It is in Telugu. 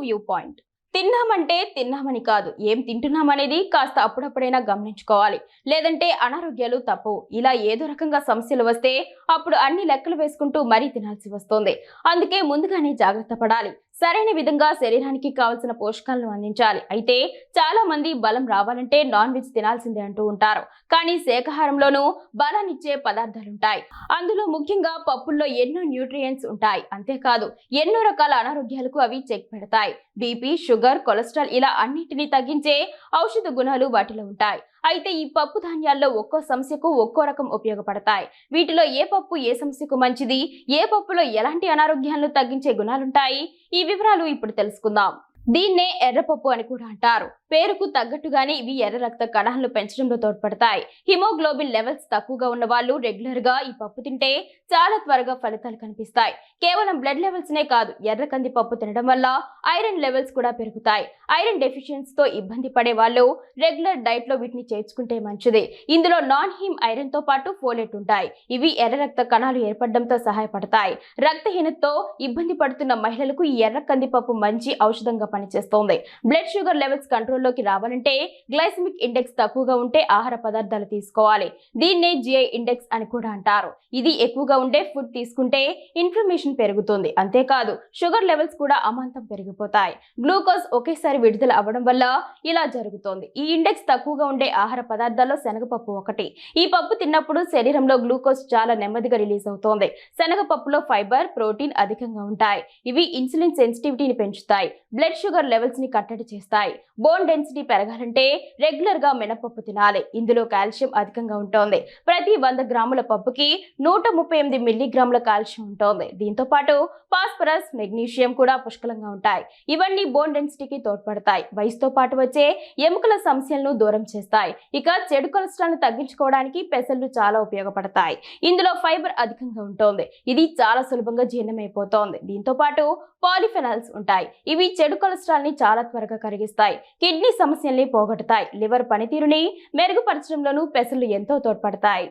View point. తిన్నామంటే తిన్నామని కాదు, ఏం తింటున్నామనేది కాస్త అప్పుడప్పుడైనా గమనించుకోవాలి. లేదంటే అనారోగ్యాలు తప్పవు. ఇలా ఏదో రకంగా సమస్యలు వస్తే అప్పుడు అన్ని లెక్కలు వేసుకుంటూ మరీ తినాల్సి వస్తుంది. అందుకే ముందుగానే జాగ్రత్త పడాలి. సరైన విధంగా శరీరానికి కావలసిన పోషకాలను అందించాలి. అయితే చాలా మంది బలం రావాలంటే నాన్ వెజ్ తినాల్సిందే అంటూ ఉంటారు. కానీ శాకాహారంలోనూ బలాన్నిచ్చే పదార్థాలుంటాయి. అందులో ముఖ్యంగా పప్పుల్లో ఎన్నో న్యూట్రియంట్స్ ఉంటాయి. అంతేకాదు ఎన్నో రకాల అనారోగ్యాలకు అవి చెక్ పెడతాయి. బీపీ, షుగర్, కొలెస్ట్రాల్ ఇలా అన్నిటినీ తగ్గించే ఔషధ గుణాలు వాటిలో ఉంటాయి. అయితే ఈ పప్పు ధాన్యాల్లో ఒక్కో సమస్యకు ఒక్కో రకం ఉపయోగపడతాయి. వీటిలో ఏ పప్పు ఏ సమస్యకు మంచిది, ఏ పప్పులో ఎలాంటి అనారోగ్యాలను తగ్గించే గుణాలుంటాయి, ఈ వివరాలు ఇప్పుడు తెలుసుకుందాం. దీన్నే ఎర్రపప్పు అని కూడా అంటారు. పేరుకు తగ్గట్టుగానే ఇవి ఎర్ర రక్త కణాలను పెంచడంలో తోడ్పడతాయి. హిమోగ్లోబిన్ లెవెల్స్ తక్కువగా ఉన్న వాళ్ళు రెగ్యులర్ గా ఈ పప్పు తింటే చాలా త్వరగా ఫలితాలు కనిపిస్తాయి. కేవలం బ్లడ్ లెవెల్స్ నే కాదు, ఎర్ర కంది పప్పు తినడం వల్ల ఐరన్ లెవెల్స్ కూడా పెరుగుతాయి. ఐరన్ డెఫిషియన్సీ తో ఇబ్బంది పడే వాళ్ళు రెగ్యులర్ డైట్ లో వీటిని చేర్చుకుంటే మంచిది. ఇందులో నాన్ హీమ్ ఐరన్ తో పాటు ఫోలేట్ ఉంటాయి. ఇవి ఎర్ర రక్త కణాలు ఏర్పడడంతో సహాయపడతాయి. రక్తహీనతతో ఇబ్బంది పడుతున్న మహిళలకు ఈ ఎర్ర కందిపప్పు మంచి ఔషధంగా పనిచేస్తోంది. బ్లడ్ షుగర్ లెవెల్స్ కంట్రోల్లోకి రావాలంటే గ్లైసెమిక్ ఇండెక్స్ తక్కువగా ఉంటే ఆహార పదార్థాలు తీసుకోవాలి. దీన్నే జిఐ ఇండెక్స్ అని కూడా అంటారు. ఇది ఎక్కువగా ఉండే ఫుడ్ తీసుకుంటే ఇన్ఫ్లమేషన్ పెరుగుతుంది. అంతేకాదు షుగర్ లెవెల్స్ కూడా అమాంతం పెరిగిపోతాయి. గ్లూకోజ్ ఒకేసారి విడుదల అవ్వడం వల్ల ఇలా జరుగుతోంది. ఈ ఇండెక్స్ తక్కువగా ఉండే ఆహార పదార్థాల్లో శనగపప్పు ఒకటి. ఈ పప్పు తిన్నప్పుడు శరీరంలో గ్లూకోజ్ చాలా నెమ్మదిగా రిలీజ్ అవుతోంది. శనగపప్పులో ఫైబర్, ప్రోటీన్ అధికంగా ఉంటాయి. ఇవి ఇన్సులిన్ సెన్సిటివిటీని పెంచుతాయి. బ్లడ్ షుగర్ లెవెల్స్ ని కట్టడి చేస్తాయి. బోన్ డెన్సిటీ పెరగాలంటే రెగ్యులర్ గా మినపప్పు తినాలి. ఇందులో కాల్షియం అధికంగా ఉంటుంది. ప్రతి 100 గ్రాముల పప్పుకి 138 మిల్లీగ్రాముల కాల్షియం ఉంటుంది. దీంతో పాటు ఫాస్ఫరస్, మెగ్నీషియం కూడా పుష్కలంగా ఉంటాయి. ఇవన్నీ బోన్ డెన్సిటీకి తోడ్పడతాయి. వయసుతో పాటు వచ్చే ఎముకల సమస్యలను దూరం చేస్తాయి. ఇక చెడు కొలెస్ట్రాల్ ను తగ్గించుకోవడానికి పెసలు చాలా ఉపయోగపడతాయి. ఇందులో ఫైబర్ అధికంగా ఉంటుంది. ఇది చాలా సులభంగా జీర్ణమైపోతోంది. దీంతో పాటు పాలిఫెనాల్స్ ఉంటాయి. ఇవి చెడు కొలెస్ట్రాల్ ని చాలా త్వరగా కరిగిస్తాయి. కిడ్నీ సమస్యల్ని పోగొడతాయి. లివర్ పనితీరుని మెరుగుపరచడంలోనూ పెసలు ఎంతో తోడ్పడతాయి.